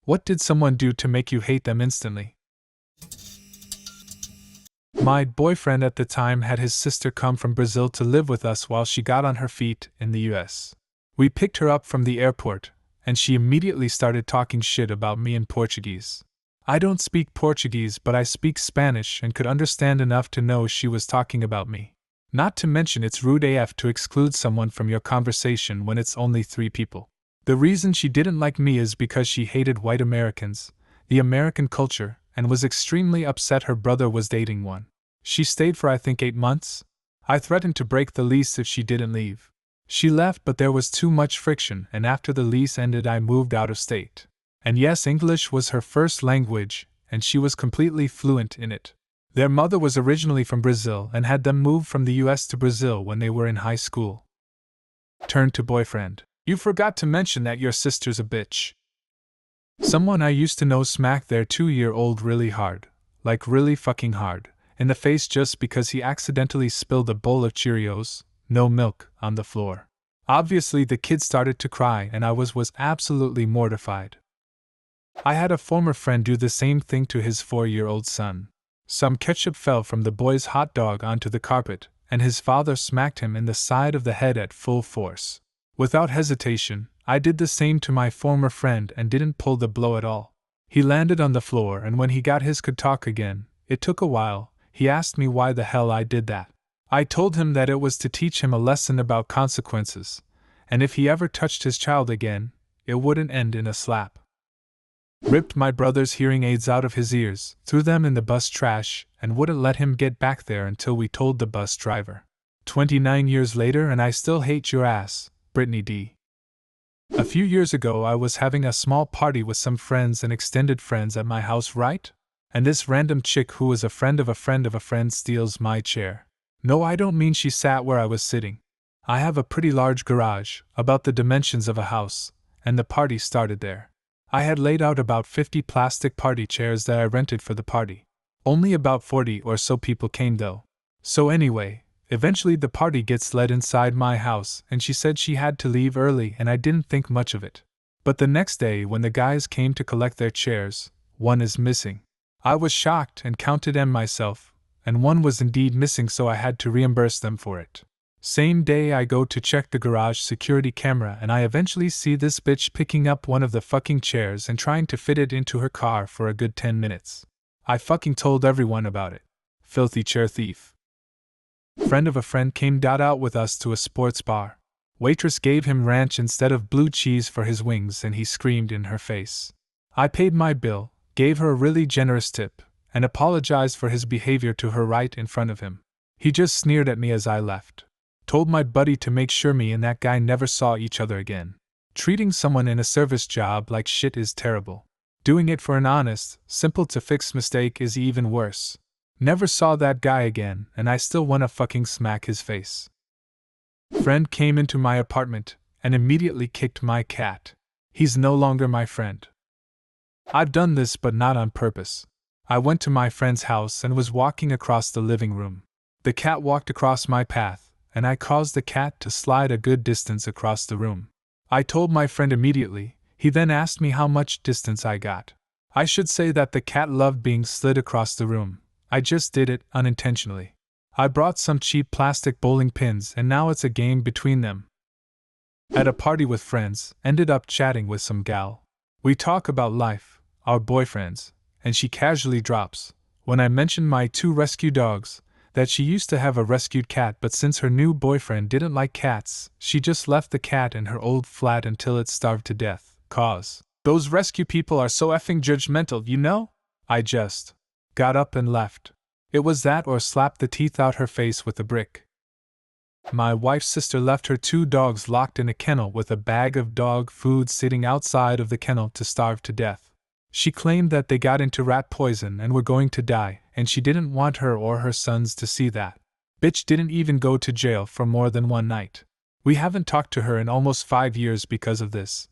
What did someone do to make you hate them instantly? My boyfriend at the time had his sister come from Brazil to live with us while she got on her feet in the US. We picked her up from the airport, and she immediately started talking shit about me in Portuguese. I don't speak Portuguese, but I speak Spanish and could understand enough to know she was talking about me. Not to mention it's rude AF to exclude someone from your conversation when it's only 3 people. The reason she didn't like me is because she hated white Americans, the American culture, and was extremely upset her brother was dating one. She stayed for I think 8 months. I threatened to break the lease if she didn't leave. She left, but there was too much friction, and after the lease ended I moved out of state. And yes, English was her first language, and she was completely fluent in it. Their mother was originally from Brazil and had them move from the US to Brazil when they were in high school. Turn to boyfriend. You forgot to mention that your sister's a bitch. Someone I used to know smacked their 2-year-old really hard, like really fucking hard, in the face just because he accidentally spilled a bowl of Cheerios, no milk, on the floor. Obviously the kid started to cry and I was absolutely mortified. I had a former friend do the same thing to his 4-year-old son. Some ketchup fell from the boy's hot dog onto the carpet, and his father smacked him in the side of the head at full force. Without hesitation, I did the same to my former friend and didn't pull the blow at all. He landed on the floor, and when he got his could talk again, it took a while. He asked me why the hell I did that. I told him that it was to teach him a lesson about consequences, and if he ever touched his child again, it wouldn't end in a slap. Ripped my brother's hearing aids out of his ears, threw them in the bus trash, and wouldn't let him get back there until we told the bus driver. 29 years later and I still hate your ass, Brittany D. A few years ago I was having a small party with some friends and extended friends at my house, right? And this random chick who was a friend of a friend of a friend steals my chair. No, I don't mean she sat where I was sitting. I have a pretty large garage, about the dimensions of a house, and the party started there. I had laid out about 50 plastic party chairs that I rented for the party. Only about 40 or so people came though. So anyway, eventually the party gets led inside my house and she said she had to leave early and I didn't think much of it. But the next day when the guys came to collect their chairs, one is missing. I was shocked and counted them myself, and one was indeed missing, so I had to reimburse them for it. Same day I go to check the garage security camera and I eventually see this bitch picking up one of the fucking chairs and trying to fit it into her car for a good 10 minutes. I fucking told everyone about it. Filthy chair thief. Friend of a friend came out with us to a sports bar. Waitress gave him ranch instead of blue cheese for his wings and he screamed in her face. I paid my bill, gave her a really generous tip, and apologized for his behavior to her right in front of him. He just sneered at me as I left. Told my buddy to make sure me and that guy never saw each other again. Treating someone in a service job like shit is terrible. Doing it for an honest, simple to fix mistake is even worse. Never saw that guy again, and I still wanna fucking smack his face. Friend came into my apartment and immediately kicked my cat. He's no longer my friend. I've done this but not on purpose. I went to my friend's house and was walking across the living room. The cat walked across my path, and I caused the cat to slide a good distance across the room. I told my friend immediately. He then asked me how much distance I got. I should say that the cat loved being slid across the room. I just did it unintentionally. I brought some cheap plastic bowling pins and now it's a game between them. At a party with friends, ended up chatting with some gal. We talk about life, our boyfriends, and she casually drops, when I mentioned my 2 rescue dogs, that she used to have a rescued cat, but since her new boyfriend didn't like cats, she just left the cat in her old flat until it starved to death. Cause those rescue people are so effing judgmental, you know? I just got up and left. It was that or slapped the teeth out her face with a brick. My wife's sister left her 2 dogs locked in a kennel with a bag of dog food sitting outside of the kennel to starve to death. She claimed that they got into rat poison and were going to die, and she didn't want her or her sons to see that. Bitch didn't even go to jail for more than 1 night. We haven't talked to her in almost 5 years because of this.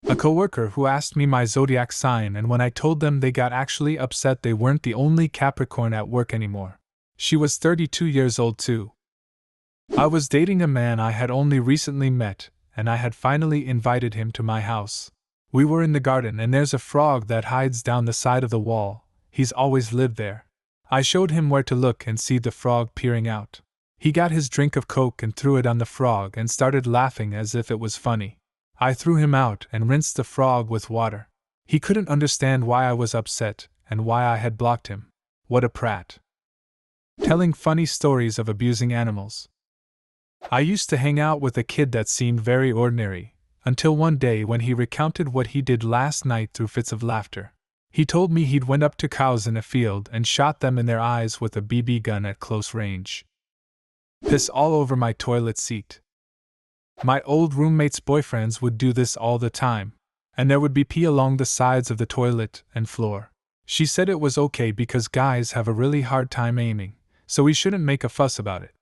A coworker who asked me my zodiac sign, and when I told them they got actually upset they weren't the only Capricorn at work anymore. She was 32 years old too. I was dating a man I had only recently met, and I had finally invited him to my house. We were in the garden and there's a frog that hides down the side of the wall. He's always lived there. I showed him where to look and see the frog peering out. He got his drink of Coke and threw it on the frog and started laughing as if it was funny. I threw him out and rinsed the frog with water. He couldn't understand why I was upset and why I had blocked him. What a prat. Telling funny stories of abusing animals. I used to hang out with a kid that seemed very ordinary, until one day when he recounted what he did last night through fits of laughter. He told me he'd went up to cows in a field and shot them in their eyes with a BB gun at close range. Piss all over my toilet seat. My old roommate's boyfriends would do this all the time, and there would be pee along the sides of the toilet and floor. She said it was okay because guys have a really hard time aiming, so we shouldn't make a fuss about it.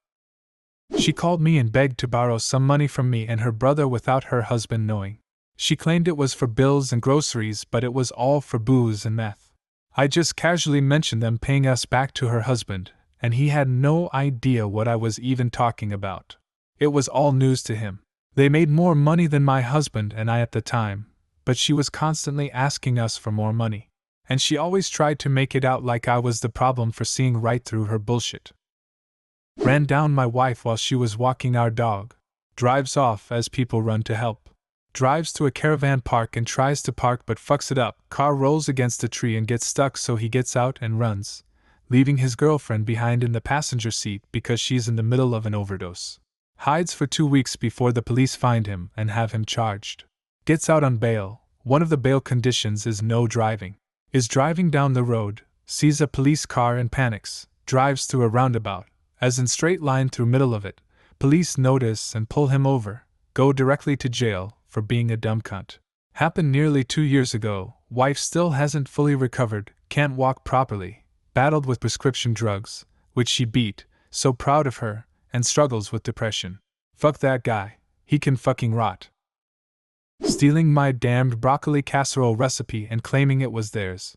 She called me and begged to borrow some money from me and her brother without her husband knowing. She claimed it was for bills and groceries, but it was all for booze and meth. I just casually mentioned them paying us back to her husband, and he had no idea what I was even talking about. It was all news to him. They made more money than my husband and I at the time, but she was constantly asking us for more money. And she always tried to make it out like I was the problem for seeing right through her bullshit. Ran down my wife while she was walking our dog. Drives off as people run to help. Drives to a caravan park and tries to park but fucks it up. Car rolls against a tree and gets stuck, so he gets out and runs, leaving his girlfriend behind in the passenger seat because she's in the middle of an overdose. Hides for 2 weeks before the police find him and have him charged. Gets out on bail. One of the bail conditions is no driving. Is driving down the road, sees a police car and panics, drives through a roundabout, as in straight line through middle of it. Police notice and pull him over, go directly to jail for being a dumb cunt. Happened nearly 2 years ago. Wife still hasn't fully recovered, can't walk properly, battled with prescription drugs, which she beat, so proud of her, and struggles with depression. Fuck that guy, he can fucking rot. Stealing my damned broccoli casserole recipe and claiming it was theirs.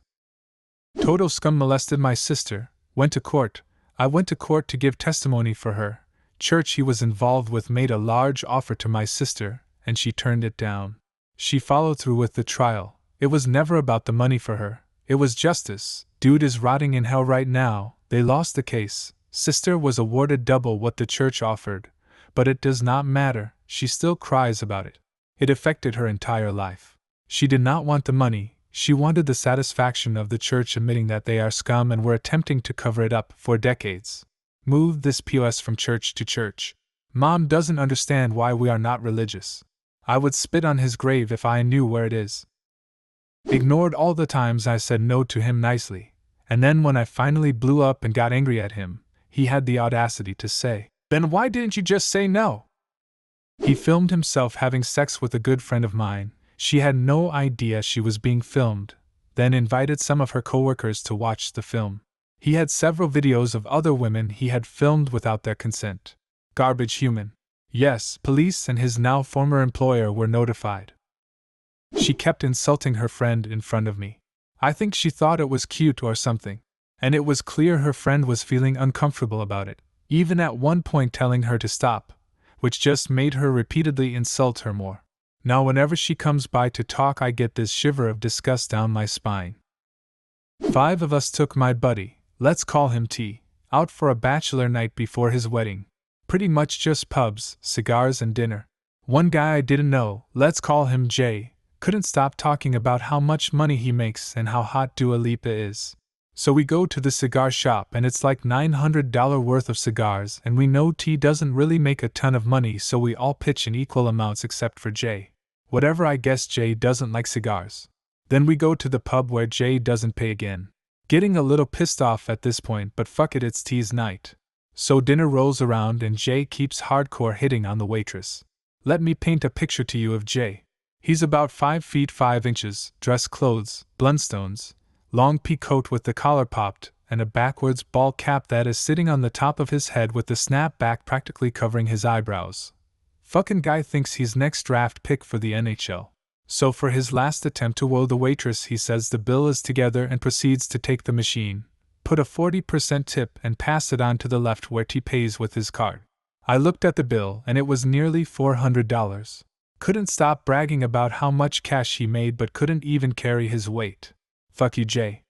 Total scum molested my sister, went to court. I went to court to give testimony for her. Church he was involved with made a large offer to my sister, and she turned it down. She followed through with the trial. It was never about the money for her. It was justice. Dude is rotting in hell right now. They lost the case. Sister was awarded double what the church offered, but it does not matter. She still cries about it. It affected her entire life. She did not want the money. She wanted the satisfaction of the church admitting that they are scum and were attempting to cover it up for decades. Moved this POS from church to church. Mom doesn't understand why we are not religious. I would spit on his grave if I knew where it is. Ignored all the times I said no to him nicely, and then when I finally blew up and got angry at him, he had the audacity to say, "Then why didn't you just say no?" He filmed himself having sex with a good friend of mine. She had no idea she was being filmed, then invited some of her coworkers to watch the film. He had several videos of other women he had filmed without their consent. Garbage human. Yes, police and his now former employer were notified. She kept insulting her friend in front of me. I think she thought it was cute or something, and it was clear her friend was feeling uncomfortable about it, even at one point telling her to stop, which just made her repeatedly insult her more. Now whenever she comes by to talk, I get this shiver of disgust down my spine. 5 of us took my buddy, let's call him T, out for a bachelor night before his wedding. Pretty much just pubs, cigars and dinner. One guy I didn't know, let's call him J, couldn't stop talking about how much money he makes and how hot Dua Lipa is. So we go to the cigar shop and it's like $900 worth of cigars, and we know T doesn't really make a ton of money, so we all pitch in equal amounts except for J. Whatever, I guess J doesn't like cigars. Then we go to the pub where J doesn't pay again. Getting a little pissed off at this point, but fuck it, it's T's night. So dinner rolls around and J keeps hardcore hitting on the waitress. Let me paint a picture to you of J. He's about 5 feet 5 inches, dress clothes, Blundstones, long pea coat with the collar popped, and a backwards ball cap that is sitting on the top of his head with the snap back practically covering his eyebrows. Fucking guy thinks he's next draft pick for the NHL. So for his last attempt to woo the waitress, he says the bill is together and proceeds to take the machine, put a 40% tip and pass it on to the left where T pays with his card. I looked at the bill and it was nearly $400. Couldn't stop bragging about how much cash he made but couldn't even carry his weight. Fuck you, Jay.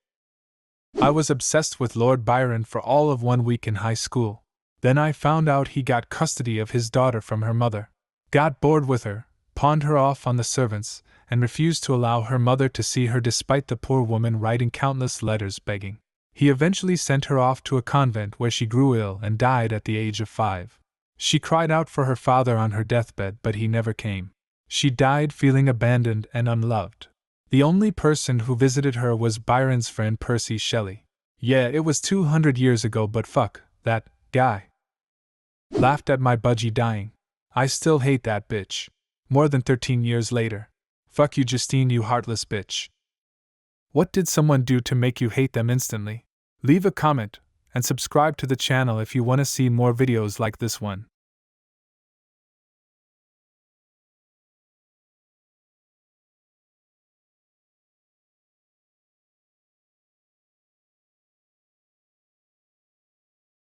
I was obsessed with Lord Byron for all of 1 week in high school. Then I found out he got custody of his daughter from her mother. Got bored with her, pawned her off on the servants, and refused to allow her mother to see her despite the poor woman writing countless letters begging. He eventually sent her off to a convent where she grew ill and died at the age of 5. She cried out for her father on her deathbed, but he never came. She died feeling abandoned and unloved. The only person who visited her was Byron's friend Percy Shelley. Yeah, it was 200 years ago, but fuck that guy. Laughed at my budgie dying. I still hate that bitch. More than 13 years later. Fuck you, Justine, you heartless bitch. What did someone do to make you hate them instantly? Leave a comment and subscribe to the channel if you want to see more videos like this one.